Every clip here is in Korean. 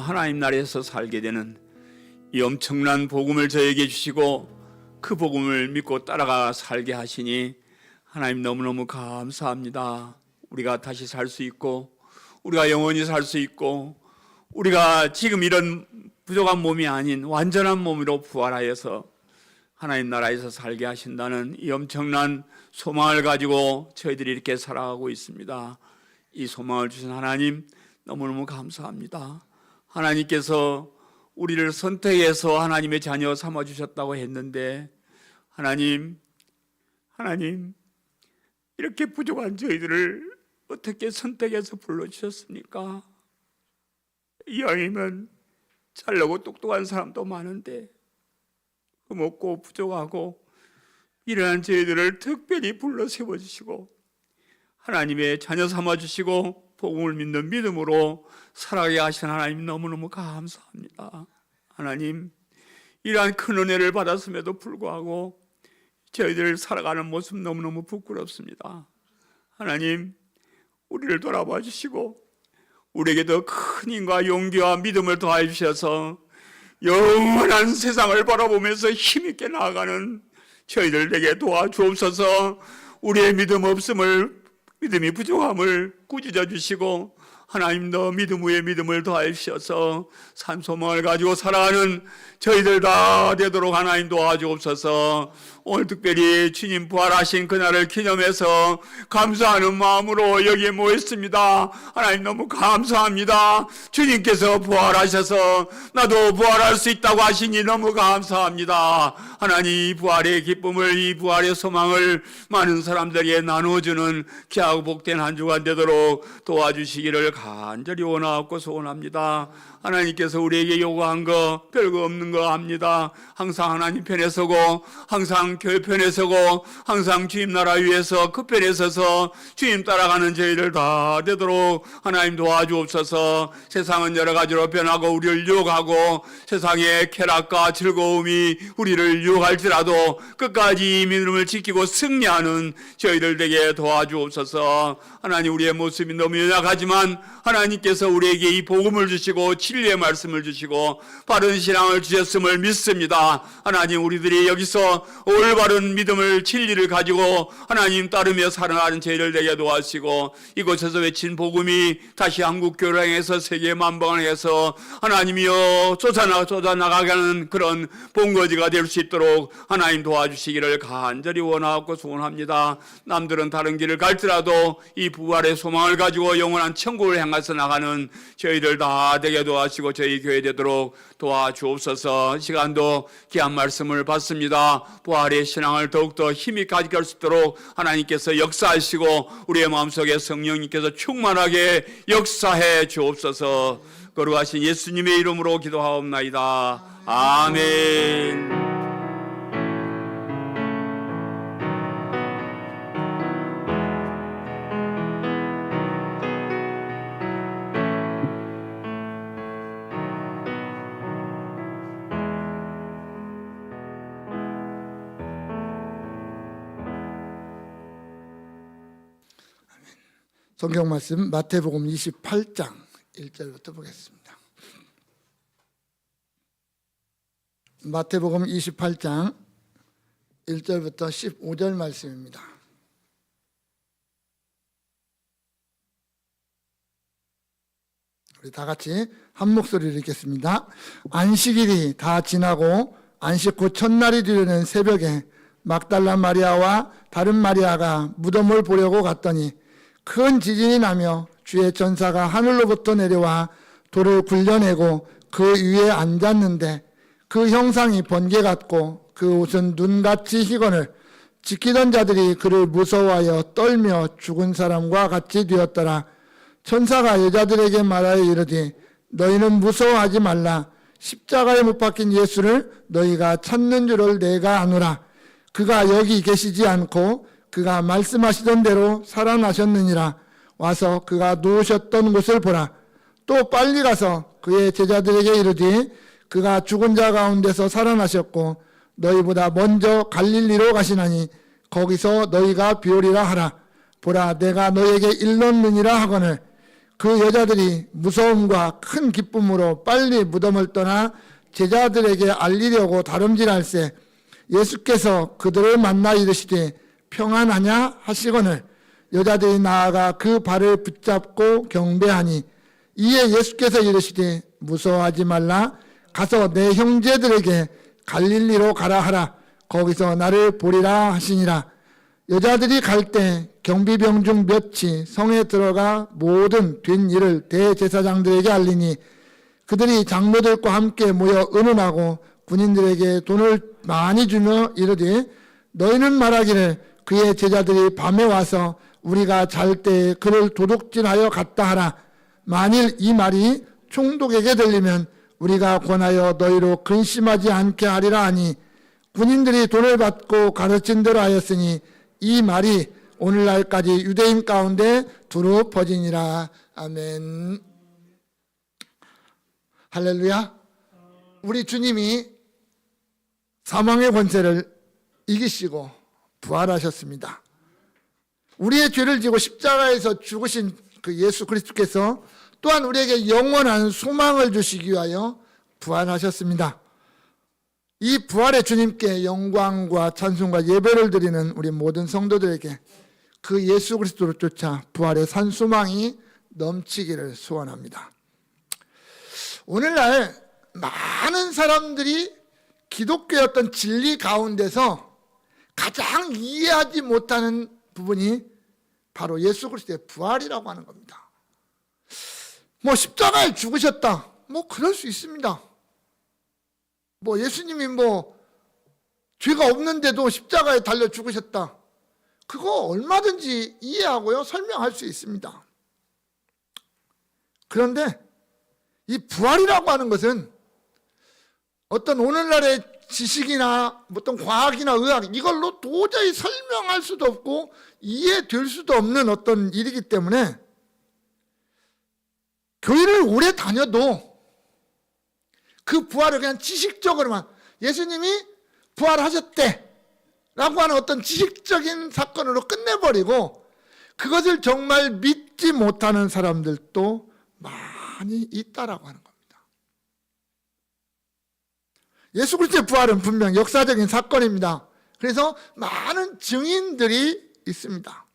하나님 나라에서 살게 되는 이 엄청난 복음을 저에게 주시고 그 복음을 믿고 따라가 살게 하시니 하나님 너무너무 감사합니다. 우리가 다시 살 수 있고 우리가 영원히 살 수 있고 우리가 지금 이런 부족한 몸이 아닌 완전한 몸으로 부활하여서 하나님 나라에서 살게 하신다는 이 엄청난 소망을 가지고 저희들이 이렇게 살아가고 있습니다. 이 소망을 주신 하나님 너무너무 감사합니다. 하나님께서 우리를 선택해서 하나님의 자녀 삼아주셨다고 했는데 하나님 이렇게 부족한 저희들을 어떻게 선택해서 불러주셨습니까? 이왕이면 잘나고 똑똑한 사람도 많은데 없고 부족하고 이러한 저희들을 특별히 불러 세워주시고 하나님의 자녀 삼아주시고 복음을 믿는 믿음으로 살아가게 하신 하나님 너무너무 감사합니다. 하나님 이러한 큰 은혜를 받았음에도 불구하고 저희들 살아가는 모습 너무너무 부끄럽습니다. 하나님 우리를 돌아봐 주시고 우리에게 더 큰 힘과 용기와 믿음을 더해 주셔서 영원한 세상을 바라보면서 힘있게 나아가는 저희들에게 도와주옵소서. 우리의 믿음이 부족함을 꾸짖어 주시고 하나님 더 믿음 위에 믿음을 더해 주셔서 산소망을 가지고 살아가는 저희들 다 되도록 하나님 도와주옵소서. 오늘 특별히 주님 부활하신 그날을 기념해서 감사하는 마음으로 여기에 모였습니다. 하나님 너무 감사합니다. 주님께서 부활하셔서 나도 부활할 수 있다고 하시니 너무 감사합니다. 하나님 이 부활의 기쁨을 이 부활의 소망을 많은 사람들에게 나누어주는 귀하고 복된 한 주간 되도록 도와주시기를 간절히 원하고 소원합니다. 하나님께서 우리에게 요구한 거 별거 없는 거 압니다. 항상 하나님 편에 서고 항상 교회 편에 서고 항상 주님 나라 위해서 그 편에 서서 주님 따라가는 저희들 다 되도록 하나님 도와주옵소서. 세상은 여러 가지로 변하고 우리를 유혹하고 세상의 쾌락과 즐거움이 우리를 유혹할지라도 끝까지 이 믿음을 지키고 승리하는 저희들 되게 도와주옵소서. 하나님 우리의 모습이 너무 연약하지만 하나님께서 우리에게 이 복음을 주시고 진리의 말씀을 주시고 바른 신앙을 주셨음을 믿습니다. 하나님 우리들이 여기서 올바른 믿음을 진리를 가지고 하나님 따르며 살아가는 저희를 되게 도와주시고 이곳에서 외친 복음이 다시 한국교회를 향해서 세계 만방을 향해서 하나님이여 쏟아나가게 하는 그런 본거지가 될 수 있도록 하나님 도와주시기를 간절히 원하고 소원합니다. 남들은 다른 길을 갈지라도 이 부활의 소망을 가지고 영원한 천국을 향해서 나가는 저희들 다 되게 도와주시고 저희 교회 되도록 도와주옵소서. 시간도 귀한 말씀을 받습니다. 부활의 신앙을 더욱더 힘있게 가지게 할 수 있도록 하나님께서 역사하시고 우리의 마음속에 성령님께서 충만하게 역사해 주옵소서. 거룩하신 예수님의 이름으로 기도하옵나이다. 아멘. 성경 말씀 마태복음 28장 1절부터 보겠습니다. 마태복음 28장 1절부터 15절 말씀입니다. 우리 다 같이 한 목소리로 읽겠습니다. 안식일이 다 지나고 안식 후 첫날이 되려는 새벽에 막달라 마리아와 다른 마리아가 무덤을 보려고 갔더니 큰 지진이 나며 주의 전사가 하늘로부터 내려와 돌을 굴려내고 그 위에 앉았는데 그 형상이 번개 같고 그 옷은 눈같이 희거늘 지키던 자들이 그를 무서워하여 떨며 죽은 사람과 같이 되었더라. 천사가 여자들에게 말하여 이르되 너희는 무서워하지 말라. 십자가에 못 박힌 예수를 너희가 찾는 줄을 내가 아노라. 그가 여기 계시지 않고 그가 말씀하시던 대로 살아나셨느니라. 와서 그가 누우셨던 곳을 보라. 또 빨리 가서 그의 제자들에게 이르되 그가 죽은 자 가운데서 살아나셨고 너희보다 먼저 갈릴리로 가시나니 거기서 너희가 비오리라 하라. 보라 내가 너희에게 일렀느니라 하거늘 그 여자들이 무서움과 큰 기쁨으로 빨리 무덤을 떠나 제자들에게 알리려고 다름질할세 예수께서 그들을 만나 이르시되 평안하냐 하시거늘 여자들이 나아가 그 발을 붙잡고 경배하니 이에 예수께서 이르시되 무서워하지 말라 가서 내 형제들에게 갈릴리로 가라 하라 거기서 나를 보리라 하시니라. 여자들이 갈 때 경비병 중 몇이 성에 들어가 모든 된 일을 대제사장들에게 알리니 그들이 장로들과 함께 모여 의논하고 군인들에게 돈을 많이 주며 이르되 너희는 말하기를 그의 제자들이 밤에 와서 우리가 잘 때 그를 도둑질하여 갔다 하라. 만일 이 말이 총독에게 들리면 우리가 권하여 너희로 근심하지 않게 하리라 하니 군인들이 돈을 받고 가르친 대로 하였으니 이 말이 오늘날까지 유대인 가운데 두루 퍼지니라. 아멘. 할렐루야. 우리 주님이 사망의 권세를 이기시고 부활하셨습니다. 우리의 죄를 지고 십자가에서 죽으신 그 예수 그리스도께서 또한 우리에게 영원한 소망을 주시기 위하여 부활하셨습니다. 이 부활의 주님께 영광과 찬송과 예배를 드리는 우리 모든 성도들에게 그 예수 그리스도를 쫓아 부활의 산 소망이 넘치기를 소원합니다. 오늘날 많은 사람들이 기독교의 어떤 진리 가운데서 가장 이해하지 못하는 부분이 바로 예수 그리스도의 부활이라고 하는 겁니다. 뭐 십자가에 죽으셨다, 뭐 그럴 수 있습니다. 뭐 예수님이 뭐 죄가 없는데도 십자가에 달려 죽으셨다, 그거 얼마든지 이해하고요 설명할 수 있습니다. 그런데 이 부활이라고 하는 것은 어떤 오늘날의 지식이나 어떤 과학이나 의학 이걸로 도저히 설명할 수도 없고 이해될 수도 없는 어떤 일이기 때문에 교회를 오래 다녀도 그 부활을 그냥 지식적으로만 예수님이 부활하셨대 라고 하는 어떤 지식적인 사건으로 끝내버리고 그것을 정말 믿지 못하는 사람들도 많이 있다라고 하는 겁니다. 예수 그리스도의 부활은 분명 역사적인 사건입니다. 그래서 많은 증인들이 있습니다.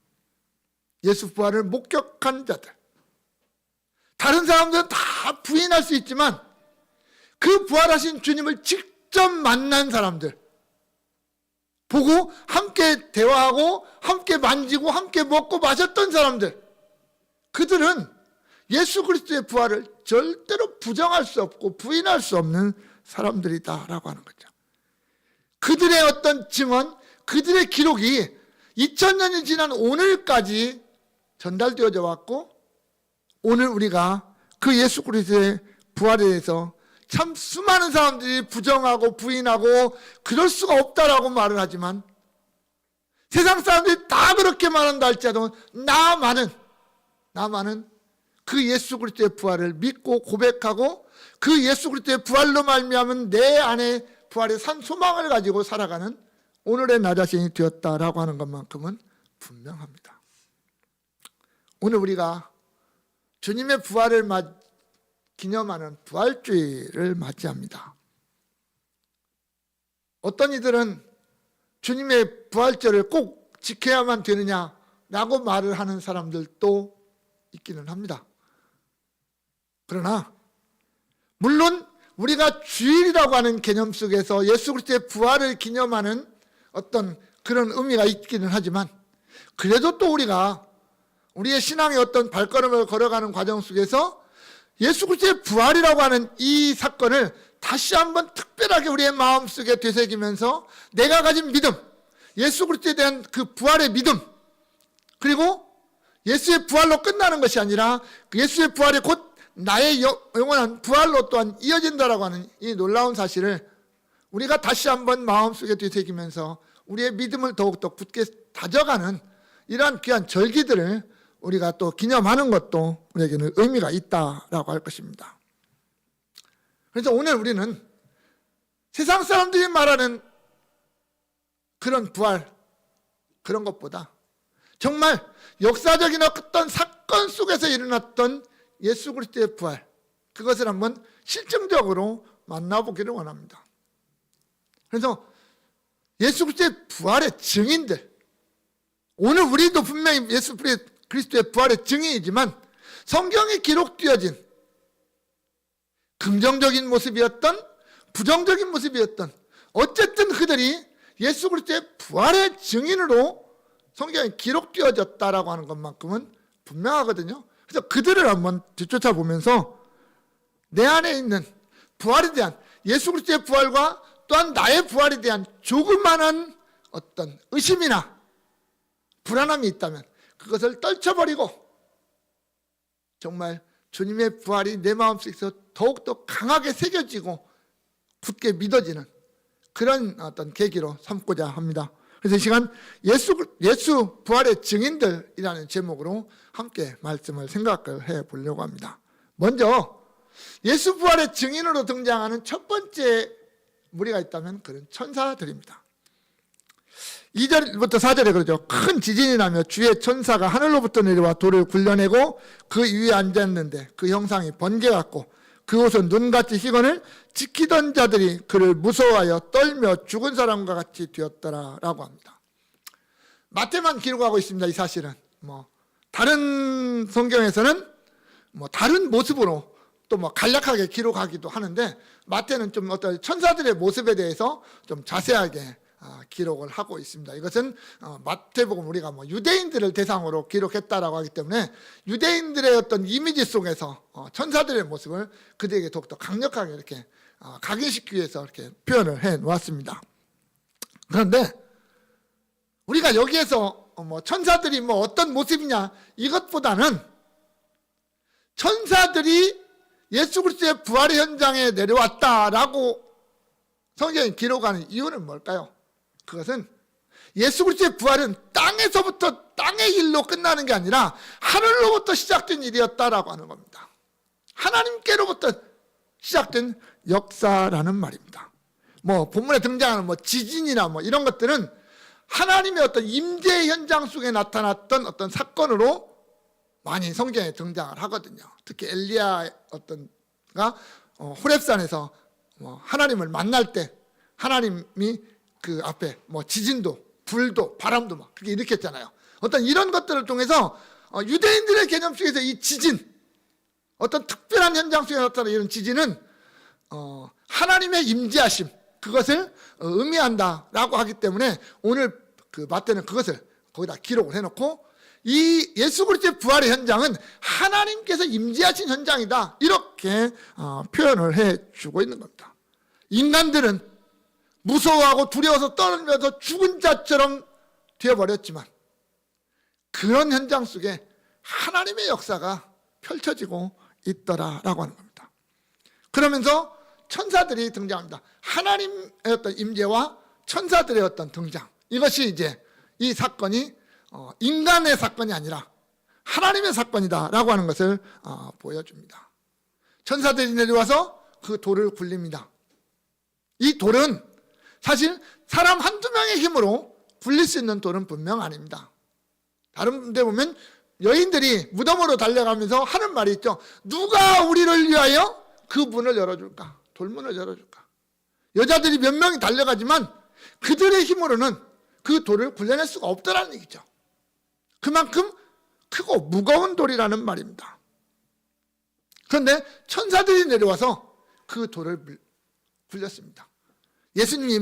예수 부활을 목격한 자들. 다른 사람들은 다 부인할 수 있지만 그 부활하신 주님을 직접 만난 사람들, 보고 함께 대화하고 함께 만지고 함께 먹고 마셨던 사람들, 그들은 예수 그리스도의 부활을 절대로 부정할 수 없고 부인할 수 없는 사람들이다라고 하는 거죠. 그들의 어떤 증언, 그들의 기록이 2000년이 지난 오늘까지 전달되어져 왔고, 오늘 우리가 그 예수 그리스도의 부활에 대해서 참 수많은 사람들이 부정하고 부인하고 그럴 수가 없다라고 말을 하지만, 세상 사람들이 다 그렇게 말한다 할지라도 나만은 그 예수 그리스도의 부활을 믿고 고백하고 그 예수 그리스도의 부활로 말미암은 내 안에 부활의 산 소망을 가지고 살아가는 오늘의 나 자신이 되었다라고 하는 것만큼은 분명합니다. 오늘 우리가 주님의 부활을 기념하는 부활주의를 맞이합니다. 어떤 이들은 주님의 부활절을 꼭 지켜야만 되느냐라고 말을 하는 사람들도 있기는 합니다. 그러나 물론 우리가 주일이라고 하는 개념 속에서 예수 그리스도의 부활을 기념하는 어떤 그런 의미가 있기는 하지만, 그래도 또 우리가 우리의 신앙의 어떤 발걸음을 걸어가는 과정 속에서 예수 그리스도의 부활이라고 하는 이 사건을 다시 한번 특별하게 우리의 마음속에 되새기면서 내가 가진 믿음, 예수 그리스도에 대한 그 부활의 믿음, 그리고 예수의 부활로 끝나는 것이 아니라 그 예수의 부활이 곧 나의 영원한 부활로 또한 이어진다라고 하는 이 놀라운 사실을 우리가 다시 한번 마음속에 되새기면서 우리의 믿음을 더욱더 굳게 다져가는 이러한 귀한 절기들을 우리가 또 기념하는 것도 우리에게는 의미가 있다라고 할 것입니다. 그래서 오늘 우리는 세상 사람들이 말하는 그런 부활, 그런 것보다 정말 역사적인 어떤 사건 속에서 일어났던 예수 그리스도의 부활, 그것을 한번 실증적으로 만나보기를 원합니다. 그래서 예수 그리스도의 부활의 증인들, 오늘 우리도 분명히 예수 그리스도의 부활의 증인이지만 성경에 기록되어진 긍정적인 모습이었던 부정적인 모습이었던 어쨌든 그들이 예수 그리스도의 부활의 증인으로 성경에 기록되어졌다라고 하는 것만큼은 분명하거든요. 그래서 그들을 한번 뒤쫓아 보면서 내 안에 있는 부활에 대한, 예수 그리스도의 부활과 또한 나의 부활에 대한 조그마한 어떤 의심이나 불안함이 있다면 그것을 떨쳐버리고 정말 주님의 부활이 내 마음속에서 더욱더 강하게 새겨지고 굳게 믿어지는 그런 어떤 계기로 삼고자 합니다. 그래서 이 시간 예수 부활의 증인들이라는 제목으로 함께 말씀을 생각을 해보려고 합니다. 먼저 예수 부활의 증인으로 등장하는 첫 번째 무리가 있다면 그런 천사들입니다. 2절부터 4절에 그러죠. 큰 지진이 나며 주의 천사가 하늘로부터 내려와 돌을 굴려내고 그 위에 앉았는데 그 형상이 번개 같고 그 옷은 눈같이 희건을 지키던 자들이 그를 무서워하여 떨며 죽은 사람과 같이 되었더라라고 합니다. 마태만 기록하고 있습니다. 이 사실은 다른 성경에서는 다른 모습으로 또 간략하게 기록하기도 하는데 마태는 좀 어떤 천사들의 모습에 대해서 좀 자세하게 기록을 하고 있습니다. 이것은 마태복음 우리가 유대인들을 대상으로 기록했다라고 하기 때문에 유대인들의 어떤 이미지 속에서 천사들의 모습을 그들에게 더욱더 강력하게 이렇게 각인시키기 위해서 이렇게 표현을 해 놓았습니다. 그런데 우리가 여기에서 천사들이 어떤 모습이냐 이것보다는 천사들이 예수 그리스도의 부활의 현장에 내려왔다라고 성경이 기록하는 이유는 뭘까요? 그것은 예수 그리스도의 부활은 땅에서부터 땅의 일로 끝나는 게 아니라 하늘로부터 시작된 일이었다라고 하는 겁니다. 하나님께로부터 시작된 역사라는 말입니다. 본문에 등장하는 지진이나 이런 것들은 하나님의 어떤 임재 현장 속에 나타났던 어떤 사건으로 많이 성경에 등장을 하거든요. 특히 엘리야 어떤가 호렙산에서 하나님을 만날 때 하나님이 그 앞에 지진도 불도 바람도 그렇게 일으켰잖아요. 어떤 이런 것들을 통해서 유대인들의 개념 속에서 이 지진, 어떤 특별한 현장 속에 나타나는 이런 지진은 하나님의 임재하심, 그것을 의미한다라고 하기 때문에 오늘 그 마태는 그것을 거기다 기록을 해놓고 이 예수 그리스도의 부활의 현장은 하나님께서 임재하신 현장이다, 이렇게 표현을 해주고 있는 겁니다. 인간들은 무서워하고 두려워서 떨면서 죽은 자처럼 되어버렸지만 그런 현장 속에 하나님의 역사가 펼쳐지고 있더라라고 하는 겁니다. 그러면서 천사들이 등장합니다. 하나님의 어떤 임재와 천사들의 어떤 등장, 이것이 이제 이 사건이 인간의 사건이 아니라 하나님의 사건이다라고 하는 것을 보여줍니다. 천사들이 내려와서 그 돌을 굴립니다. 이 돌은 사실 사람 한두 명의 힘으로 굴릴 수 있는 돌은 분명 아닙니다. 다른 데 보면 여인들이 무덤으로 달려가면서 하는 말이 있죠. 누가 우리를 위하여 그 문을 열어줄까? 돌문을 열어줄까? 여자들이 몇 명이 달려가지만 그들의 힘으로는 그 돌을 굴려낼 수가 없다라는 얘기죠. 그만큼 크고 무거운 돌이라는 말입니다. 그런데 천사들이 내려와서 그 돌을 굴렸습니다. 예수님이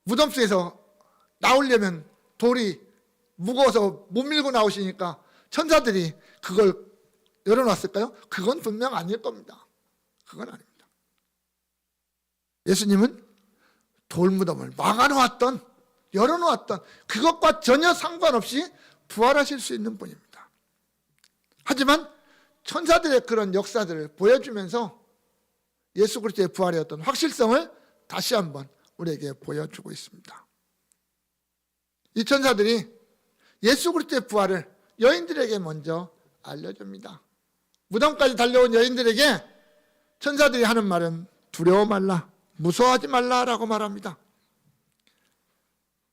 무덤 속에서 나오려면 돌이 무거워서 못 밀고 나오시니까 천사들이 그걸 열어놨을까요? 그건 분명 아닐 겁니다. 그건 아닙니다. 예수님은 돌무덤을 막아놓았던, 열어놓았던 그것과 전혀 상관없이 부활하실 수 있는 분입니다. 하지만 천사들의 그런 역사들을 보여주면서 예수 그리스도의 부활의 어떤 확실성을 다시 한번 우리에게 보여주고 있습니다. 이 천사들이 예수 그리스도의 부활을 여인들에게 먼저 알려줍니다. 무덤까지 달려온 여인들에게 천사들이 하는 말은 두려워 말라, 무서워하지 말라라고 말합니다.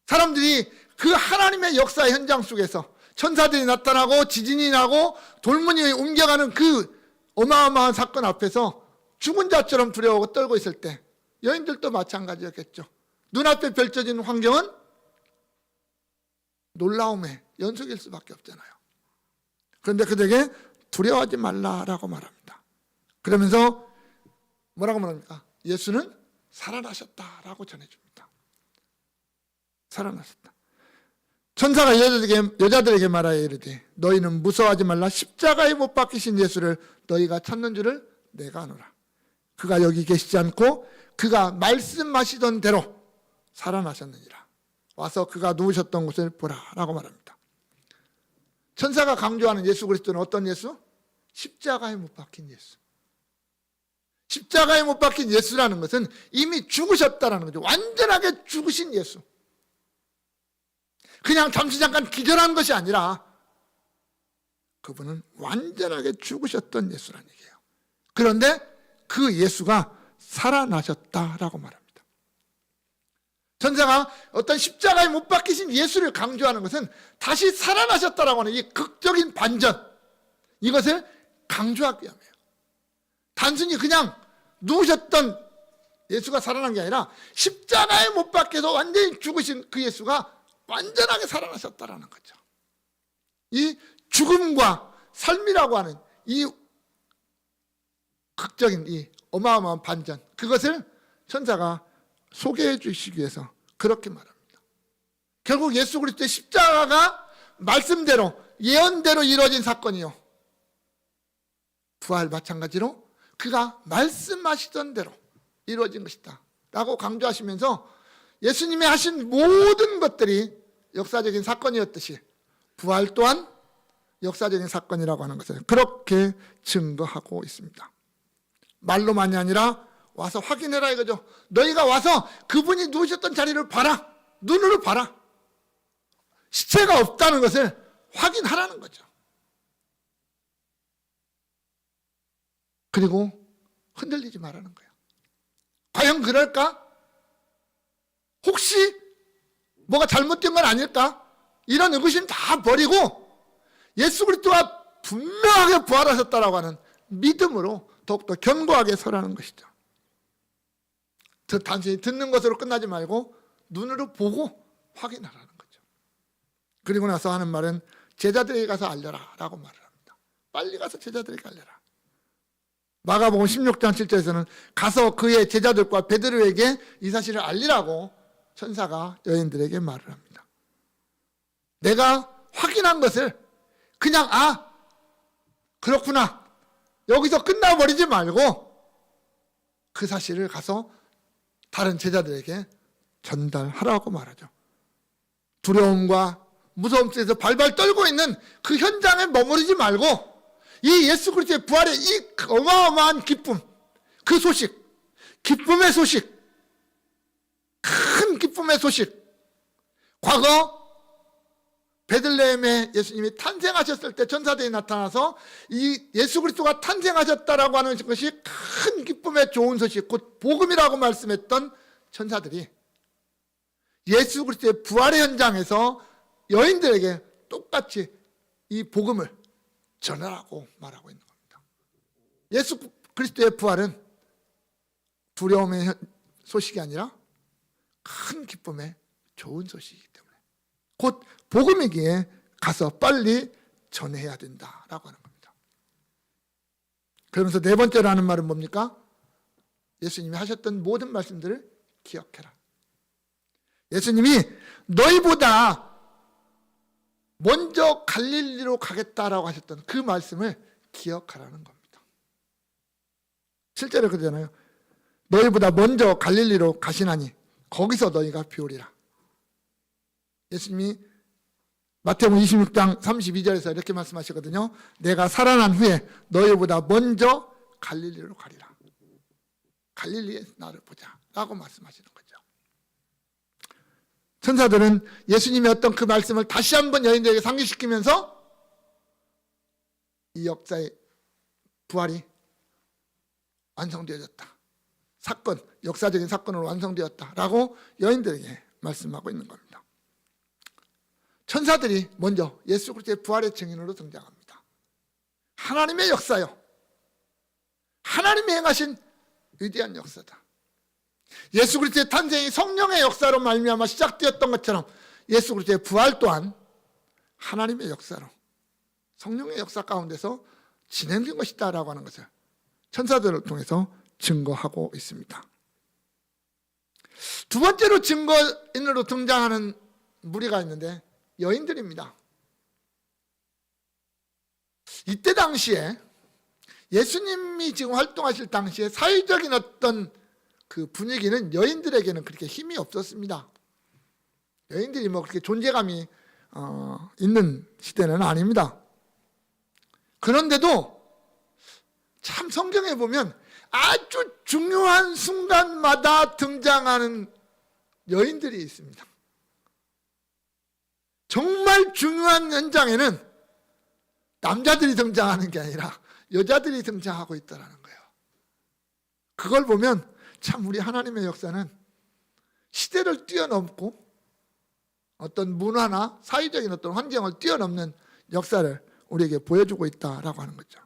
사람들이 그 하나님의 역사 현장 속에서 천사들이 나타나고 지진이 나고 돌문이 옮겨가는 그 어마어마한 사건 앞에서 죽은 자처럼 두려워하고 떨고 있을 때 여인들도 마찬가지였겠죠. 눈앞에 펼쳐진 환경은 놀라움의 연속일 수밖에 없잖아요. 그런데 그들에게 두려워하지 말라라고 말합니다. 그러면서 뭐라고 말합니까? 예수는 살아나셨다라고 전해줍니다. 살아나셨다. 천사가 여자들에게 말하여 이르되 너희는 무서워하지 말라. 십자가에 못 박히신 예수를 너희가 찾는 줄을 내가 아노라. 그가 여기 계시지 않고 그가 말씀하시던 대로 살아나셨느니라. 와서 그가 누우셨던 곳을 보라라고 말합니다. 천사가 강조하는 예수 그리스도는 어떤 예수? 십자가에 못 박힌 예수. 십자가에 못 박힌 예수라는 것은 이미 죽으셨다라는 거죠. 완전하게 죽으신 예수. 그냥 잠시 잠깐 기절한 것이 아니라 그분은 완전하게 죽으셨던 예수라는 얘기예요. 그런데 그 예수가 살아나셨다라고 말합니다. 천사가 어떤 십자가에 못 박히신 예수를 강조하는 것은 다시 살아나셨다라고 하는 이 극적인 반전, 이것을 강조하기 위함이에요. 단순히 그냥 누우셨던 예수가 살아난 게 아니라 십자가에 못 박혀서 완전히 죽으신 그 예수가 완전하게 살아나셨다라는 거죠. 이 죽음과 삶이라고 하는 이 극적인 이 어마어마한 반전, 그것을 천사가 소개해 주시기 위해서 그렇게 말합니다. 결국 예수 그리스도의 십자가가 말씀대로 예언대로 이루어진 사건이요, 부활 마찬가지로 그가 말씀하시던 대로 이루어진 것이다 라고 강조하시면서 예수님이 하신 모든 것들이 역사적인 사건이었듯이 부활 또한 역사적인 사건이라고 하는 것을 그렇게 증거하고 있습니다. 말로만이 아니라 와서 확인해라 이거죠. 너희가 와서 그분이 누우셨던 자리를 봐라. 눈으로 봐라. 시체가 없다는 것을 확인하라는 거죠. 그리고 흔들리지 말라는 거예요. 과연 그럴까? 혹시 뭐가 잘못된 건 아닐까? 이런 의구심 다 버리고 예수 그리스도가 분명하게 부활하셨다라고 하는 믿음으로 더욱더 견고하게 서라는 것이죠. 단순히 듣는 것으로 끝나지 말고 눈으로 보고 확인하라는 거죠. 그리고 나서 하는 말은 제자들에게 가서 알려라 라고 말을 합니다. 빨리 가서 제자들에게 알려라. 마가복음 16장 7절에서는 가서 그의 제자들과 베드로에게 이 사실을 알리라고 천사가 여인들에게 말을 합니다. 내가 확인한 것을 그냥 그렇구나 여기서 끝나버리지 말고 그 사실을 가서 다른 제자들에게 전달하라고 말하죠. 두려움과 무서움 속에서 발발 떨고 있는 그 현장에 머무르지 말고 이 예수 그리스도의 부활의 이 어마어마한 기쁨, 그 소식, 기쁨의 소식, 큰 기쁨의 소식, 과거 베들레헴에 예수님이 탄생하셨을 때 천사들이 나타나서 이 예수 그리스도가 탄생하셨다라고 하는 것이 큰 기쁨의 좋은 소식, 곧 복음이라고 말씀했던 천사들이 예수 그리스도의 부활의 현장에서 여인들에게 똑같이 이 복음을 전하라고 말하고 있는 겁니다. 예수 그리스도의 부활은 두려움의 소식이 아니라 큰 기쁨의 좋은 소식이기 때문에 곧 복음이기에 가서 빨리 전해야 된다라고 하는 겁니다. 그러면서 네 번째로 하는 말은 뭡니까? 예수님이 하셨던 모든 말씀들을 기억해라. 예수님이 너희보다 먼저 갈릴리로 가겠다라고 하셨던 그 말씀을 기억하라는 겁니다. 실제로 그러잖아요. 너희보다 먼저 갈릴리로 가시나니 거기서 너희가 비오리라. 예수님이 마태복음 26장 32절에서 이렇게 말씀하시거든요. 내가 살아난 후에 너희보다 먼저 갈릴리로 가리라. 갈릴리에 나를 보자 라고 말씀하시는 거죠. 천사들은 예수님의 어떤 그 말씀을 다시 한번 여인들에게 상기시키면서 이 역사의 부활이 완성되어졌다. 사건, 역사적인 사건으로 완성되었다라고 여인들에게 말씀하고 있는 겁니다. 천사들이 먼저 예수 그리스도의 부활의 증인으로 등장합니다. 하나님의 역사요. 하나님이 행하신 위대한 역사다. 예수 그리스도의 탄생이 성령의 역사로 말미암아 시작되었던 것처럼 예수 그리스도의 부활 또한 하나님의 역사로 성령의 역사 가운데서 진행된 것이다라고 하는 것을 천사들을 통해서 증거하고 있습니다. 두 번째로 증거인으로 등장하는 무리가 있는데 여인들입니다. 이때 당시에 예수님이 지금 활동하실 당시에 사회적인 어떤 그 분위기는 여인들에게는 그렇게 힘이 없었습니다. 여인들이 뭐 그렇게 존재감이 있는 시대는 아닙니다. 그런데도 참 성경에 보면 아주 중요한 순간마다 등장하는 여인들이 있습니다. 정말 중요한 현장에는 남자들이 등장하는 게 아니라 여자들이 등장하고 있다는 거예요. 그걸 보면 참 우리 하나님의 역사는 시대를 뛰어넘고 어떤 문화나 사회적인 어떤 환경을 뛰어넘는 역사를 우리에게 보여주고 있다라고 하는 거죠.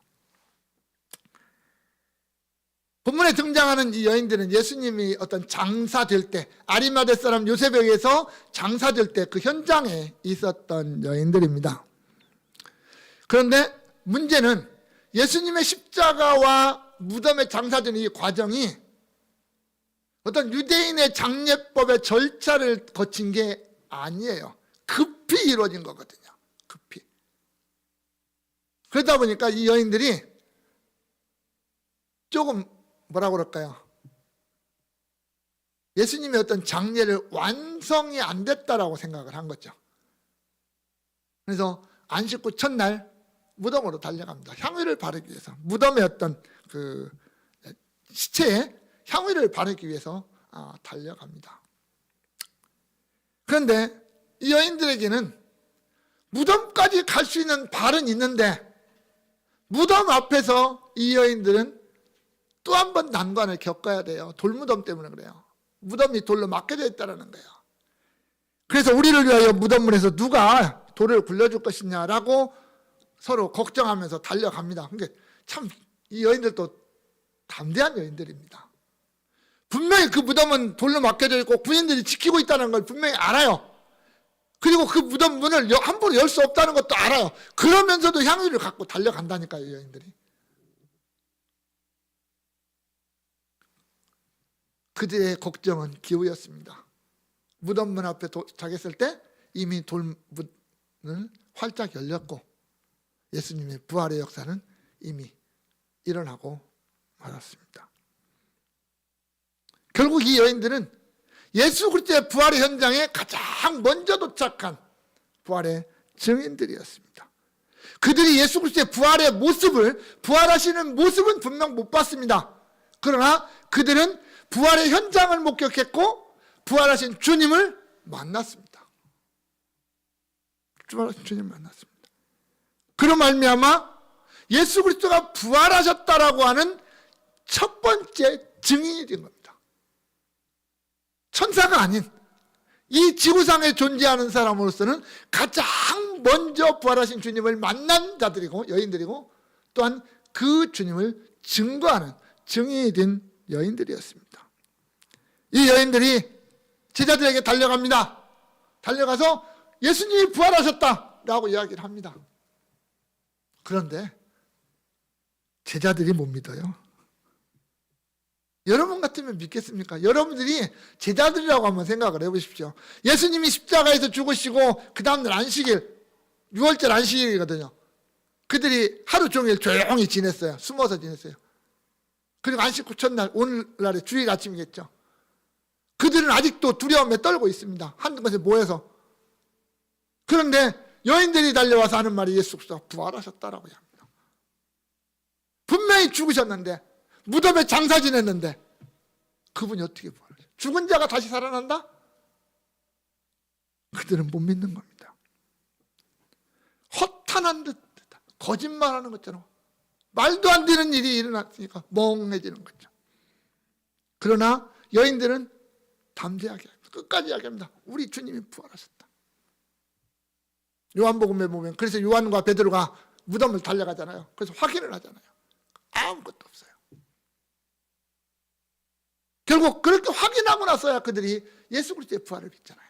본문에 등장하는 이 여인들은 예수님이 어떤 장사될 때 아리마대 사람 요셉에게서 장사될 때 그 현장에 있었던 여인들입니다. 그런데 문제는 예수님의 십자가와 무덤에 장사되는 이 과정이 어떤 유대인의 장례법의 절차를 거친 게 아니에요. 급히 이루어진 거거든요. 급히. 그러다 보니까 이 여인들이 조금 뭐라고 그럴까요? 예수님의 어떤 장례를 완성이 안 됐다라고 생각을 한 거죠. 그래서 안식 후 첫날 무덤으로 달려갑니다. 향유를 바르기 위해서. 무덤의 어떤 그 시체에 향유를 바르기 위해서 달려갑니다. 그런데 이 여인들에게는 무덤까지 갈 수 있는 발은 있는데 무덤 앞에서 이 여인들은 또 한 번 난관을 겪어야 돼요. 돌무덤 때문에 그래요. 무덤이 돌로 막혀져 있다는 거예요. 그래서 우리를 위하여 무덤문에서 누가 돌을 굴려줄 것이냐라고 서로 걱정하면서 달려갑니다. 그러니까 참 이 여인들도 담대한 여인들입니다. 분명히 그 무덤은 돌로 막혀져 있고 군인들이 지키고 있다는 걸 분명히 알아요. 그리고 그 무덤 문을 함부로 열 수 없다는 것도 알아요. 그러면서도 향유를 갖고 달려간다니까요, 이 여인들이. 그들의 걱정은 기우였습니다. 무덤문 앞에 도착했을 때 이미 돌문을 활짝 열렸고 예수님의 부활의 역사는 이미 일어나고 말았습니다. 결국 이 여인들은 예수 그리스도의 부활의 현장에 가장 먼저 도착한 부활의 증인들이었습니다. 그들이 예수 그리스도의 부활의 모습을, 부활하시는 모습은 분명 못 봤습니다. 그러나 그들은 부활의 현장을 목격했고 부활하신 주님을 만났습니다. 부활하신 주님을 만났습니다. 그로 말미암아 예수 그리스도가 부활하셨다라고 하는 첫 번째 증인이 된 겁니다. 천사가 아닌 이 지구상에 존재하는 사람으로서는 가장 먼저 부활하신 주님을 만난 자들이고 여인들이고 또한 그 주님을 증거하는 증인이 된 여인들이었습니다. 이 여인들이 제자들에게 달려갑니다. 달려가서 예수님이 부활하셨다라고 이야기를 합니다. 그런데 제자들이 못 믿어요. 여러분 같으면 믿겠습니까? 여러분들이 제자들이라고 한번 생각을 해보십시오. 예수님이 십자가에서 죽으시고 그 다음날 안식일, 6월절 안식일이거든요. 그들이 하루 종일 조용히 지냈어요. 숨어서 지냈어요. 그리고 안식 후 첫날, 오늘날의 주일 아침이겠죠. 그들은 아직도 두려움에 떨고 있습니다. 한 곳에 모여서. 그런데 여인들이 달려와서 하는 말이 예수 그리스도가 부활하셨다라고 합니다. 분명히 죽으셨는데 무덤에 장사 지냈는데 그분이 어떻게 부활하셨어요? 죽은 자가 다시 살아난다? 그들은 못 믿는 겁니다. 허탄한 듯 거짓말하는 것처럼 말도 안 되는 일이 일어났으니까 멍해지는 거죠. 그러나 여인들은 담대하게 끝까지 이야기합니다. 우리 주님이 부활하셨다. 요한복음에 보면 그래서 요한과 베드로가 무덤을 달려가잖아요. 그래서 확인을 하잖아요. 아무것도 없어요. 결국 그렇게 확인하고 나서야 그들이 예수 그리스도의 부활을 믿잖아요.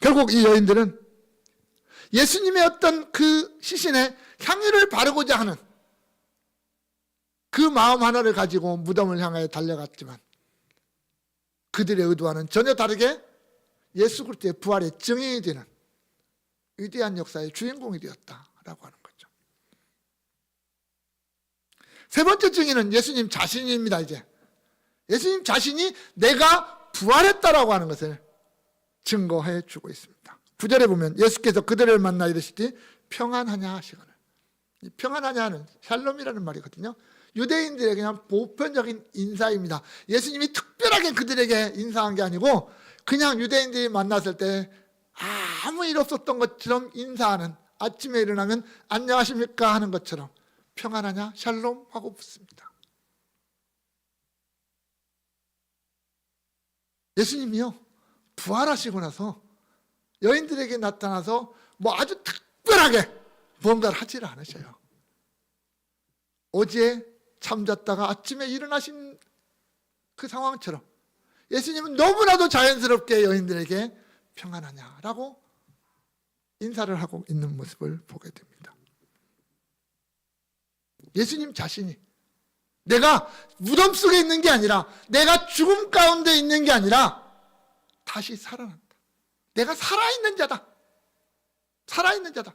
결국 이 여인들은 예수님의 어떤 그 시신에 향유를 바르고자 하는 그 마음 하나를 가지고 무덤을 향하여 달려갔지만 그들의 의도와는 전혀 다르게 예수 그리스도의 부활의 증인이 되는 위대한 역사의 주인공이 되었다라고 하는 거죠. 세 번째 증인은 예수님 자신입니다. 이제 예수님 자신이 내가 부활했다라고 하는 것을 증거해 주고 있습니다. 9절에 보면 예수께서 그들을 만나 이르시되 평안하냐 하시거늘. 이 평안하냐는 샬롬이라는 말이거든요. 유대인들에게 그냥 보편적인 인사입니다. 예수님이 특별하게 그들에게 인사한 게 아니고 그냥 유대인들이 만났을 때 아무 일 없었던 것처럼 인사하는, 아침에 일어나면 안녕하십니까 하는 것처럼 평안하냐 샬롬 하고 묻습니다. 예수님이요 부활하시고 나서 여인들에게 나타나서 뭐 아주 특별하게 무언가를 하지를 않으셔요. 어제 잠잤다가 아침에 일어나신 그 상황처럼 예수님은 너무나도 자연스럽게 여인들에게 평안하냐라고 인사를 하고 있는 모습을 보게 됩니다. 예수님 자신이 내가 무덤 속에 있는 게 아니라 내가 죽음 가운데 있는 게 아니라 다시 살아난다. 내가 살아있는 자다. 살아있는 자다.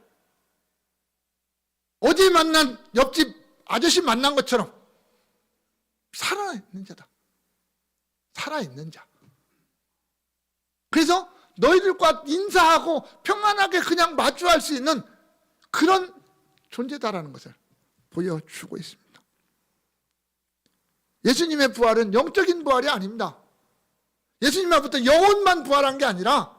어제 만난 옆집 아저씨 만난 것처럼 살아있는 자다. 살아있는 자. 그래서 너희들과 인사하고 평안하게 그냥 마주할 수 있는 그런 존재다라는 것을 보여주고 있습니다. 예수님의 부활은 영적인 부활이 아닙니다. 예수님으로부터 영혼만 부활한 게 아니라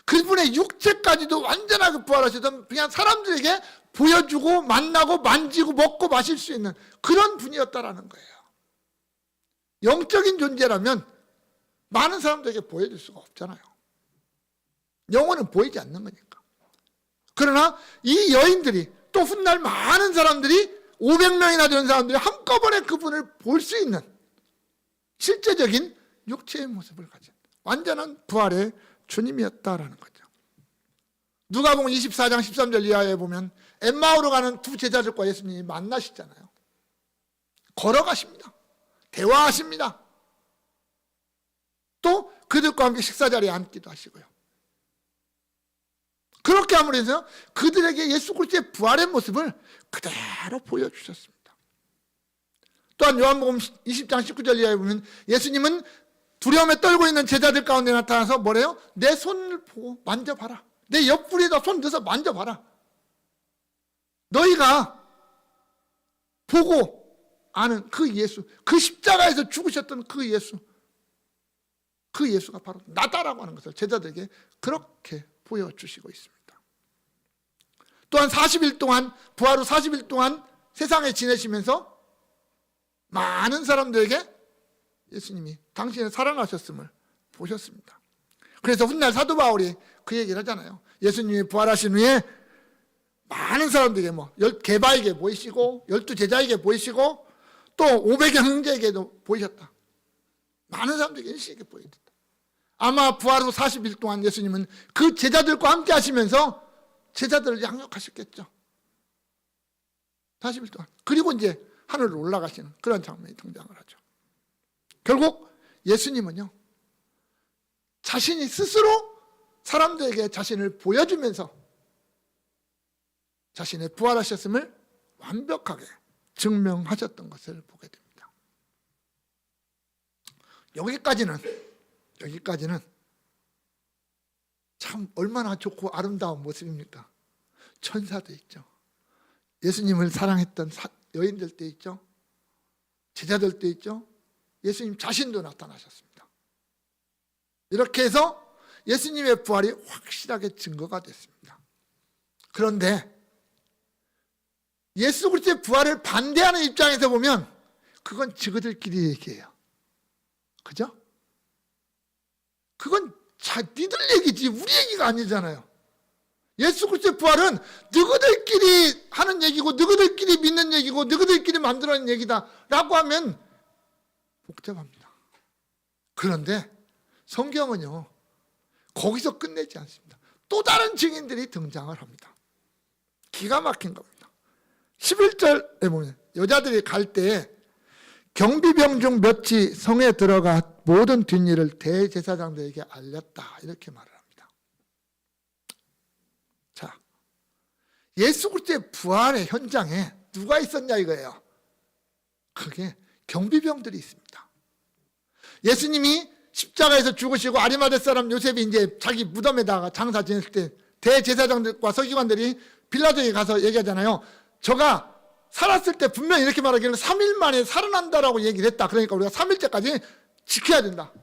그분의 육체까지도 완전하게 부활하시던 그냥 사람들에게 보여주고 만나고 만지고 먹고 마실 수 있는 그런 분이었다라는 거예요. 영적인 존재라면 많은 사람들에게 보여줄 수가 없잖아요. 영혼은 보이지 않는 거니까. 그러나 이 여인들이 또 훗날 많은 사람들이 500명이나 되는 사람들이 한꺼번에 그분을 볼 수 있는 실제적인 육체의 모습을 가진 완전한 부활의 주님이었다라는 거죠. 누가복음 24장 13절 이하에 보면 엠마오로 가는 두 제자들과 예수님이 만나시잖아요. 걸어가십니다. 대화하십니다. 또 그들과 함께 식사 자리에 앉기도 하시고요. 그렇게 함으로 해서 그들에게 예수 그리스도의 부활의 모습을 그대로 보여주셨습니다. 또한 요한복음 20장 19절 이하에 보면 예수님은 두려움에 떨고 있는 제자들 가운데 나타나서 뭐래요? 내 손을 보고 만져봐라. 내 옆구리에다 손 넣어서 만져봐라. 너희가 보고 아는 그 예수, 그 십자가에서 죽으셨던 그 예수, 그 예수가 바로 나다라고 하는 것을 제자들에게 그렇게 보여주시고 있습니다. 또한 40일 동안 부활 후 40일 동안 세상에 지내시면서 많은 사람들에게 예수님이 당신을 사랑하셨음을 보셨습니다. 그래서 훗날 사도 바울이 그 얘기를 하잖아요. 예수님이 부활하신 후에 많은 사람들에게 게바에게 보이시고 12제자에게 보이시고 또 500여 형제에게도 보이셨다. 많은 사람들에게 일시에게 보이셨다. 아마 부활 후 40일 동안 예수님은 그 제자들과 함께 하시면서 제자들을 양육하셨겠죠. 40일 동안. 그리고 이제 하늘로 올라가시는 그런 장면이 등장을 하죠. 결국 예수님은요, 자신이 스스로 사람들에게 자신을 보여주면서 자신의 부활하셨음을 완벽하게 증명하셨던 것을 보게 됩니다. 여기까지는 참 얼마나 좋고 아름다운 모습입니까? 천사도 있죠. 예수님을 사랑했던 여인들도 있죠. 제자들도 있죠. 예수님 자신도 나타나셨습니다. 이렇게 해서 예수님의 부활이 확실하게 증거가 됐습니다. 그런데 예수 그리스도의 부활을 반대하는 입장에서 보면 그건 지그들끼리 얘기예요. 그죠? 그건 니들 얘기지 우리 얘기가 아니잖아요. 예수 그리스도의 부활은 너희들끼리 하는 얘기고 너희들끼리 믿는 얘기고 너희들끼리 만들어낸 얘기다 라고 하면 복잡합니다. 그런데 성경은요, 거기서 끝내지 않습니다. 또 다른 증인들이 등장을 합니다. 기가 막힌 겁니다. 11절에 보면 여자들이 갈 때 경비병 중 몇이 성에 들어가 모든 뒷일을 대제사장들에게 알렸다, 이렇게 말을 합니다. 자, 예수 그리스도의 부활의 현장에 누가 있었냐 이거예요. 그게 경비병들이 있습니다. 예수님이 십자가에서 죽으시고 아리마대 사람 요셉이 이제 자기 무덤에다가 장사 지냈을 때 대제사장들과 서기관들이 빌라도에 가서 얘기하잖아요. 저가 살았을 때 분명히 이렇게 말하기를 3일 만에 살아난다라고 얘기를 했다. 그러니까 우리가 3일째까지 지켜야 된다.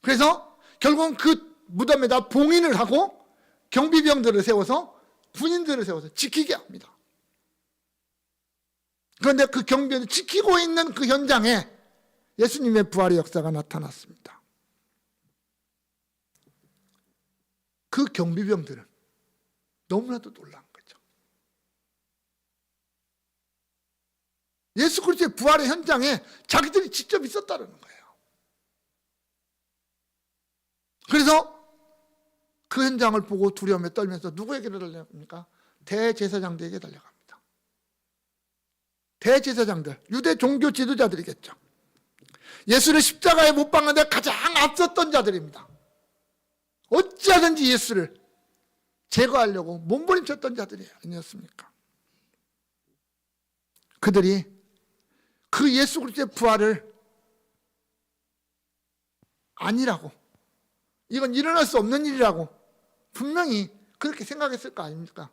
그래서 결국은 그 무덤에다 봉인을 하고 경비병들을 세워서 군인들을 세워서 지키게 합니다. 그런데 그 경비병을 지키고 있는 그 현장에 예수님의 부활의 역사가 나타났습니다. 그 경비병들은 너무나도 놀란 거죠. 예수 그리스도의 부활의 현장에 자기들이 직접 있었다는 거예요. 그래서 그 현장을 보고 두려움에 떨면서 누구에게 달려갑니까? 대제사장들에게 달려갑니다. 대제사장들, 유대 종교 지도자들이겠죠. 예수를 십자가에 못 박는데 가장 앞섰던 자들입니다. 어찌하든지 예수를 제거하려고 몸부림쳤던 자들이 아니었습니까? 그들이 그 예수 그리스도의 부활을 아니라고, 이건 일어날 수 없는 일이라고 분명히 그렇게 생각했을 거 아닙니까?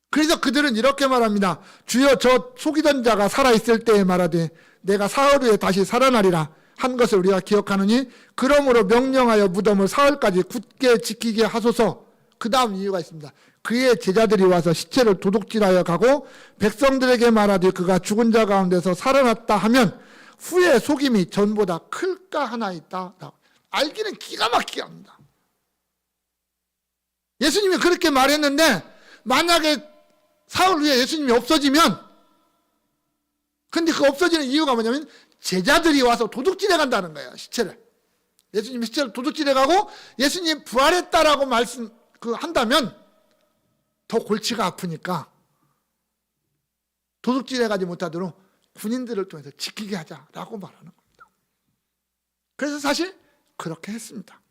그래서 그들은 이렇게 말합니다. 주여, 저 속이던 자가 살아있을 때에 말하되 내가 사흘 후에 다시 살아나리라 한 것을 우리가 기억하느니 그러므로 명령하여 무덤을 사흘까지 굳게 지키게 하소서. 그 다음 이유가 있습니다. 그의 제자들이 와서 시체를 도둑질하여 가고 백성들에게 말하되 그가 죽은 자 가운데서 살아났다 하면 후에 속임이 전보다 클까 하나이다. 알기는 기가 막히게 합니다. 예수님이 그렇게 말했는데 만약에 사흘 후에 예수님이 없어지면, 근데 그 없어지는 이유가 뭐냐면 제자들이 와서 도둑질해 간다는 거예요. 시체를. 예수님이 시체를 도둑질해 가고 예수님이 부활했다라고 한다면 더 골치가 아프니까 도둑질해 가지 못하도록 군인들을 통해서 지키게 하자라고 말하는 겁니다. 그래서 사실 그렇게 했습니다.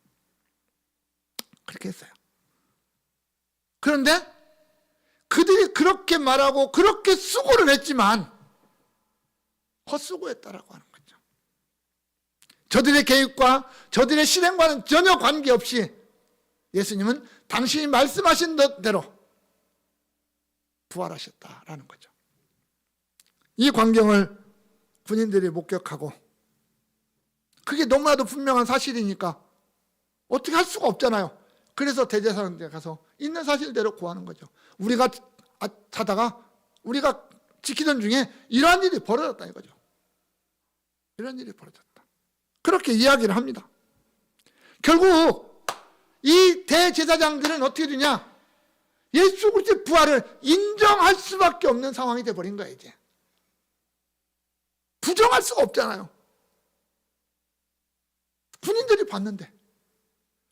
그렇게 했어요. 그런데 그들이 그렇게 말하고 그렇게 수고를 했지만 헛수고했다라고 하는 거죠. 저들의 계획과 저들의 실행과는 전혀 관계없이 예수님은 당신이 말씀하신 대로 부활하셨다라는 거죠. 이 광경을 군인들이 목격하고 그게 너무나도 분명한 사실이니까 어떻게 할 수가 없잖아요. 그래서 대제사장한테 가서 있는 사실대로 고하는 거죠. 우리가 자다가 우리가 지키던 중에 이러한 일이 벌어졌다 이거죠. 이런 일이 벌어졌다. 그렇게 이야기를 합니다. 결국 이 대제사장들은 어떻게 되냐? 예수 그리스도의 부활을 인정할 수밖에 없는 상황이 돼버린 거예요. 이제 부정할 수가 없잖아요. 군인들이 봤는데,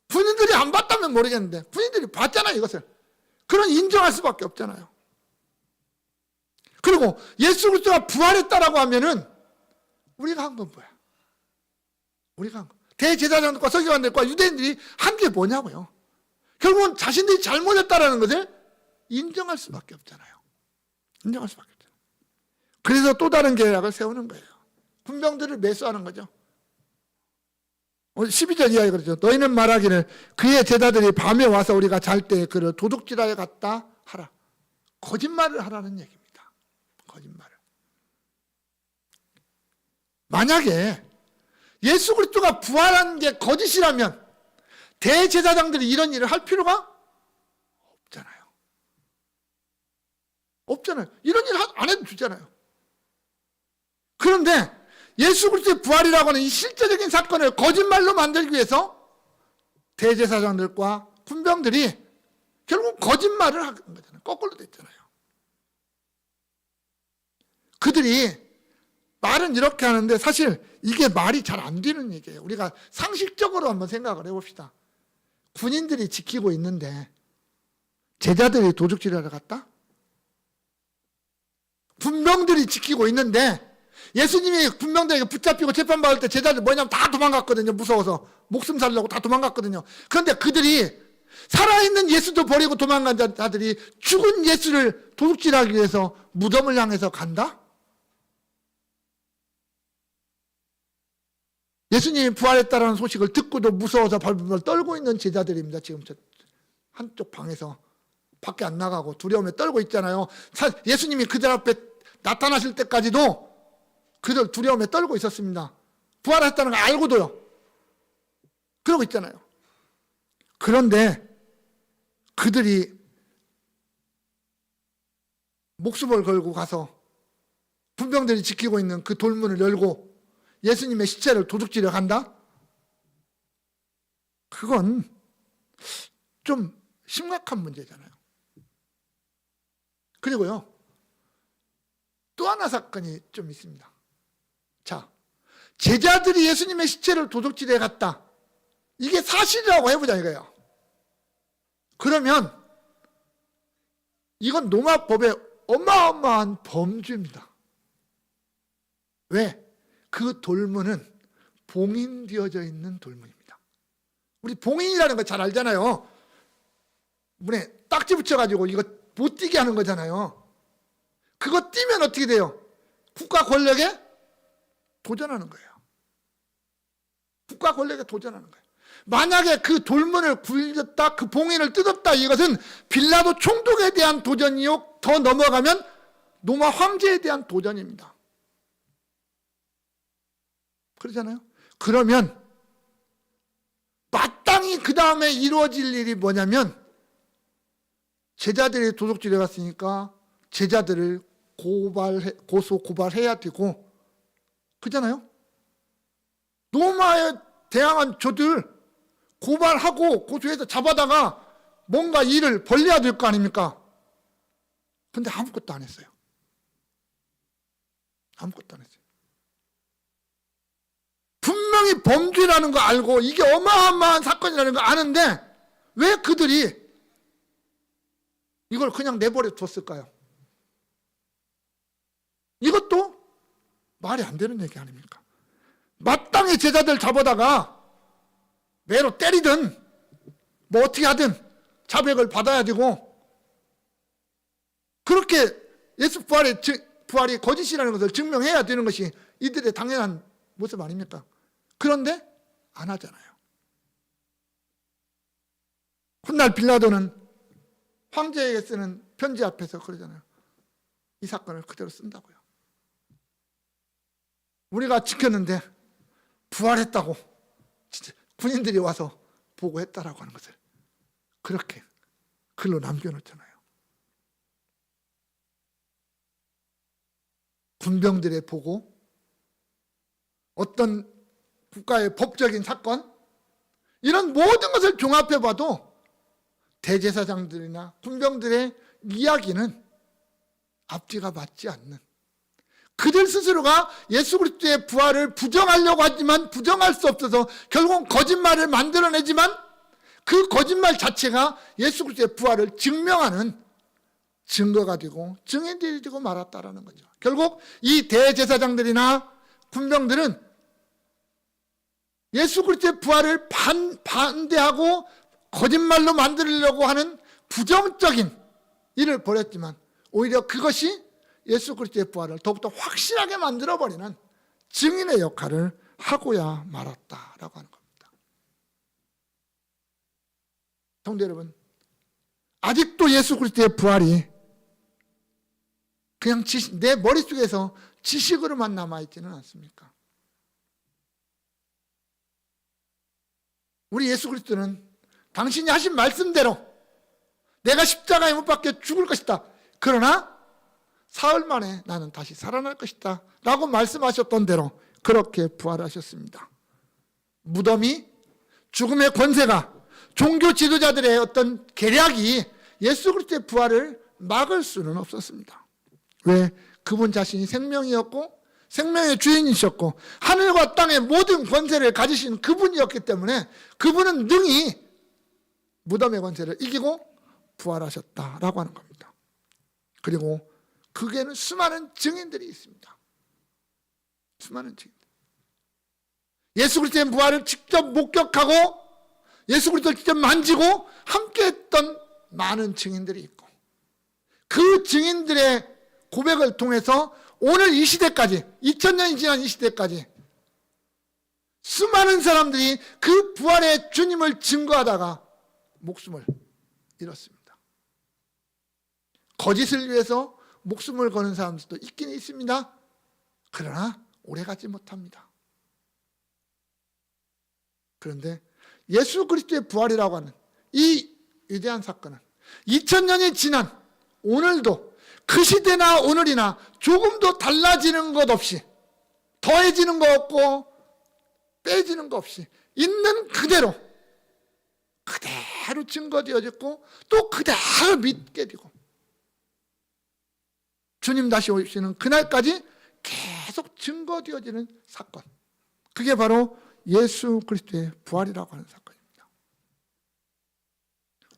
군인들이 안 봤다면 모르겠는데 군인들이 봤잖아요. 이것을. 그런 인정할 수밖에 없잖아요. 그리고 예수 그리스도가 부활했다라고 하면은 우리가 한 건 뭐야? 우리가 한 거. 대제사장들과 서기관들과 유대인들이 한 게 뭐냐고요? 결국은 자신들이 잘못했다라는 것을 인정할 수밖에 없잖아요. 인정할 수밖에 없잖아요. 그래서 또 다른 계략을 세우는 거예요. 군병들을 매수하는 거죠. 12절 이하에 그러죠. 너희는 말하기를 그의 제자들이 밤에 와서 우리가 잘 때 그를 도둑질하여 갔다 하라. 거짓말을 하라는 얘기입니다. 거짓말을. 만약에 예수 그리스도가 부활한 게 거짓이라면 대제사장들이 이런 일을 할 필요가 없잖아요. 없잖아요. 이런 일 안 해도 되잖아요. 그런데 예수 그리스도의 부활이라고 하는 이 실제적인 사건을 거짓말로 만들기 위해서 대제사장들과 군병들이 결국 거짓말을 하는 거잖아요. 거꾸로 됐잖아요. 그들이 말은 이렇게 하는데 사실 이게 말이 잘 안 되는 얘기예요. 우리가 상식적으로 한번 생각을 해봅시다. 군인들이 지키고 있는데 제자들이 도둑질하러 갔다? 군병들이 지키고 있는데 예수님이 군병들에게 붙잡히고 재판받을 때 제자들 뭐냐면 다 도망갔거든요. 무서워서 목숨 살려고 다 도망갔거든요. 그런데 그들이 살아있는 예수도 버리고 도망간 자들이 죽은 예수를 도둑질하기 위해서 무덤을 향해서 간다? 예수님이 부활했다라는 소식을 듣고도 무서워서 벌벌 떨고 있는 제자들입니다. 지금 저 한쪽 방에서 밖에 안 나가고 두려움에 떨고 있잖아요. 예수님이 그들 앞에 나타나실 때까지도 그들 두려움에 떨고 있었습니다. 부활했다는 걸 알고도요. 그러고 있잖아요. 그런데 그들이 목숨을 걸고 가서 군병들이 지키고 있는 그 돌문을 열고 예수님의 시체를 도둑질해 간다? 그건 좀 심각한 문제잖아요. 그리고요, 또 하나 사건이 좀 있습니다. 자, 제자들이 예수님의 시체를 도둑질해 갔다. 이게 사실이라고 해보자 이거예요. 그러면 이건 로마법의 어마어마한 범죄입니다. 왜? 그 돌문은 봉인되어져 있는 돌문입니다. 우리 봉인이라는 거 잘 알잖아요. 문에 딱지 붙여가지고 이거 못 뛰게 하는 거잖아요. 그거 뛰면 어떻게 돼요? 국가 권력에 도전하는 거예요. 국가 권력에 도전하는 거예요. 만약에 그 돌문을 굴렸다, 그 봉인을 뜯었다, 이것은 빌라도 총독에 대한 도전이요, 더 넘어가면 로마 황제에 대한 도전입니다. 그러잖아요. 그러면 마땅히 그 다음에 이루어질 일이 뭐냐면 제자들이 도둑질해 갔으니까 제자들을 고소 고발해야 되고, 그잖아요. 로마에 대항한 저들 고발하고 고소해서 잡아다가 뭔가 일을 벌려야 될 거 아닙니까? 근데 아무것도 안 했어요. 아무것도 안 했어요. 분명히 범죄라는 거 알고 이게 어마어마한 사건이라는 거 아는데 왜 그들이 이걸 그냥 내버려 뒀을까요? 이것도 말이 안 되는 얘기 아닙니까? 마땅히 제자들 잡아다가 매로 때리든 뭐 어떻게 하든 자백을 받아야 되고, 그렇게 예수 부활이 거짓이라는 것을 증명해야 되는 것이 이들의 당연한 모습 아닙니까? 그런데 안 하잖아요. 훗날 빌라도는 황제에게 쓰는 편지 앞에서 그러잖아요. 이 사건을 그대로 쓴다고요. 우리가 지켰는데 부활했다고 진짜 군인들이 와서 보고했다라고 하는 것을 그렇게 글로 남겨놓잖아요. 군병들의 보고, 어떤 국가의 법적인 사건, 이런 모든 것을 종합해봐도 대제사장들이나 군병들의 이야기는 앞뒤가 맞지 않는, 그들 스스로가 예수 그리스도의 부활을 부정하려고 하지만 부정할 수 없어서 결국 거짓말을 만들어내지만 그 거짓말 자체가 예수 그리스도의 부활을 증명하는 증거가 되고 증인들이 되고 말았다라는 거죠. 결국 이 대제사장들이나 군병들은 예수 그리스도의 부활을 반대하고 거짓말로 만들려고 하는 부정적인 일을 벌였지만 오히려 그것이 예수 그리스도의 부활을 더욱더 확실하게 만들어버리는 증인의 역할을 하고야 말았다라고 하는 겁니다. 성도 여러분, 아직도 예수 그리스도의 부활이 그냥 내 머릿속에서 지식으로만 남아있지는 않습니까? 우리 예수 그리스도는 당신이 하신 말씀대로 내가 십자가에 못 박혀 죽을 것이다, 그러나 사흘 만에 나는 다시 살아날 것이다 라고 말씀하셨던 대로 그렇게 부활하셨습니다. 무덤이, 죽음의 권세가 종교 지도자들의 어떤 계략이 예수 그리스도의 부활을 막을 수는 없었습니다. 왜? 그분 자신이 생명이었고 생명의 주인이셨고 하늘과 땅의 모든 권세를 가지신 그분이었기 때문에 그분은 능히 무덤의 권세를 이기고 부활하셨다라고 하는 겁니다. 그리고 그게는 수많은 증인들이 있습니다. 수많은 증인들. 예수 그리스도의 부활을 직접 목격하고 예수 그리스도를 직접 만지고 함께했던 많은 증인들이 있고 그 증인들의 고백을 통해서 오늘 이 시대까지 2000년이 지난 이 시대까지 수많은 사람들이 그 부활의 주님을 증거하다가 목숨을 잃었습니다. 거짓을 위해서 목숨을 거는 사람들도 있긴 있습니다. 그러나 오래가지 못합니다. 그런데 예수 그리스도의 부활이라고 하는 이 위대한 사건은 2000년이 지난 오늘도 그 시대나 오늘이나 조금도 달라지는 것 없이 더해지는 것 없고 빼지는 것 없이 있는 그대로 증거되어졌고 또 그대로 믿게 되고 주님 다시 오시는 그날까지 계속 증거되어지는 사건, 그게 바로 예수 그리스도의 부활이라고 하는 사건입니다.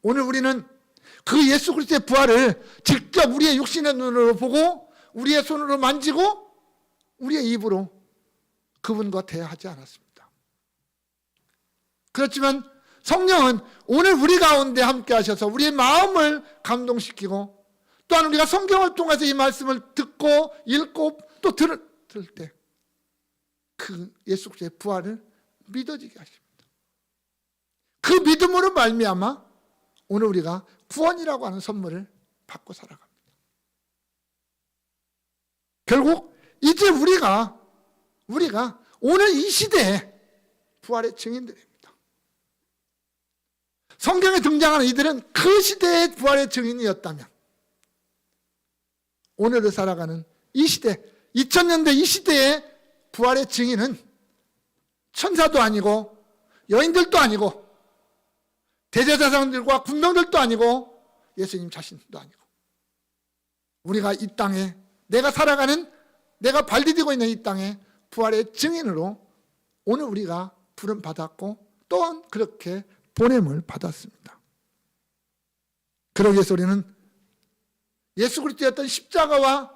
오늘 우리는 그 예수 그리스도의 부활을 직접 우리의 육신의 눈으로 보고 우리의 손으로 만지고 우리의 입으로 그분과 대화하지 않았습니다. 그렇지만 성령은 오늘 우리 가운데 함께 하셔서 우리의 마음을 감동시키고 또한 우리가 성경을 통해서 이 말씀을 듣고 읽고 또 들을 때 그 예수 그리스도의 부활을 믿어지게 하십니다. 그 믿음으로 말미암아 오늘 우리가 구원이라고 하는 선물을 받고 살아갑니다. 결국 이제 우리가 오늘 이 시대에 부활의 증인들입니다. 성경에 등장하는 이들은 그 시대의 부활의 증인이었다면 오늘을 살아가는 이 시대, 2000년대 이 시대의 부활의 증인은 천사도 아니고 여인들도 아니고 대제사장들과 군병들도 아니고 예수님 자신도 아니고 우리가 이 땅에 내가 살아가는 내가 발디디고 있는 이 땅에 부활의 증인으로 오늘 우리가 부름 받았고 또한 그렇게 보냄을 받았습니다. 그러기 위해서 우리는 예수 그리스도의 어떤 십자가와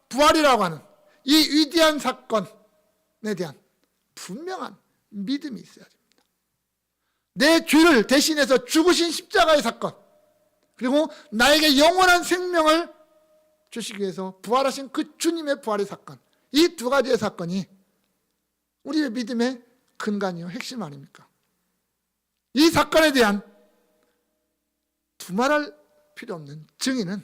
부활이라고 하는 이 위대한 사건에 대한 분명한 믿음이 있어야 됩니다. 내 죄를 대신해서 죽으신 십자가의 사건, 그리고 나에게 영원한 생명을 주시기 위해서 부활하신 그 주님의 부활의 사건, 이 두 가지의 사건이 우리의 믿음의 근간이요 핵심 아닙니까? 이 사건에 대한 두말할 필요 없는 증인은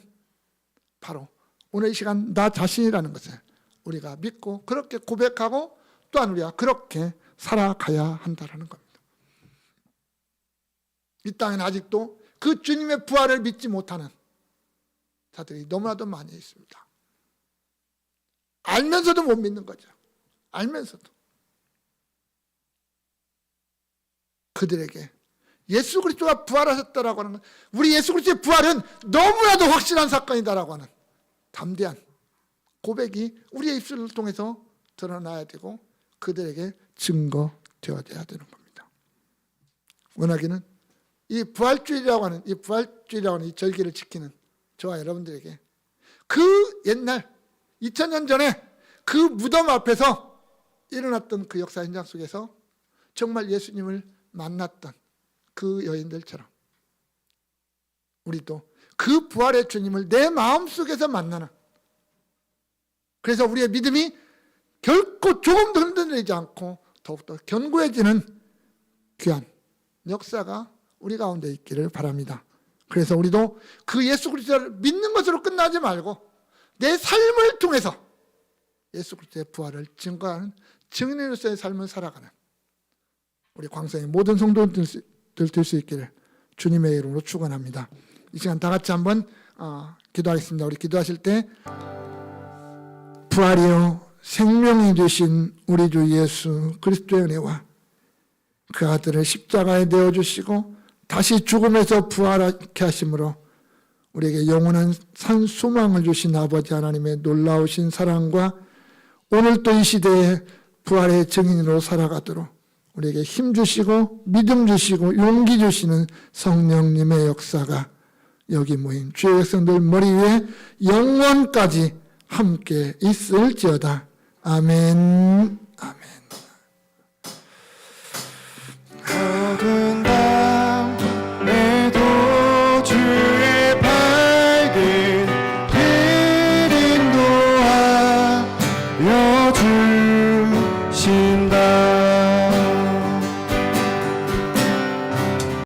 바로 오늘 이 시간 나 자신이라는 것을 우리가 믿고 그렇게 고백하고 또한 우리가 그렇게 살아가야 한다는 겁니다. 이 땅에는 아직도 그 주님의 부활을 믿지 못하는 자들이 너무나도 많이 있습니다. 알면서도 못 믿는 거죠. 알면서도. 그들에게 예수 그리스도가 부활하셨다라고 하는 것, 우리 예수 그리스도의 부활은 너무나도 확실한 사건이다라고 하는 담대한 고백이 우리의 입술을 통해서 드러나야 되고 그들에게 증거되어야 되는 겁니다. 원하기는 이 부활주일이라고 하는 이 절기를 지키는 저와 여러분들에게 그 옛날 2000년 전에 그 무덤 앞에서 일어났던 그 역사 현장 속에서 정말 예수님을 만났던 그 여인들처럼 우리도 그 부활의 주님을 내 마음속에서 만나는, 그래서 우리의 믿음이 결코 조금도 흔들리지 않고 더욱더 견고해지는 귀한 역사가 우리 가운데 있기를 바랍니다. 그래서 우리도 그 예수 그리스도를 믿는 것으로 끝나지 말고 내 삶을 통해서 예수 그리스도의 부활을 증거하는 증인으로서의 삶을 살아가는 우리 광성의 모든 성도들 될 수 있기를 주님의 이름으로 축원합니다. 이 시간 다 같이 한번 기도하겠습니다. 우리 기도하실 때 부활이요 생명이 되신 우리 주 예수 그리스도의 은혜와 그 아들을 십자가에 내어주시고 다시 죽음에서 부활하게 하심으로 우리에게 영원한 산 소망을 주신 아버지 하나님의 놀라우신 사랑과 오늘 또 이 시대에 부활의 증인으로 살아가도록 우리에게 힘 주시고 믿음 주시고 용기 주시는 성령님의 역사가 여기 모인 주의 백성들 머리 위에 영원까지 함께 있을지어다. 아멘. 아멘.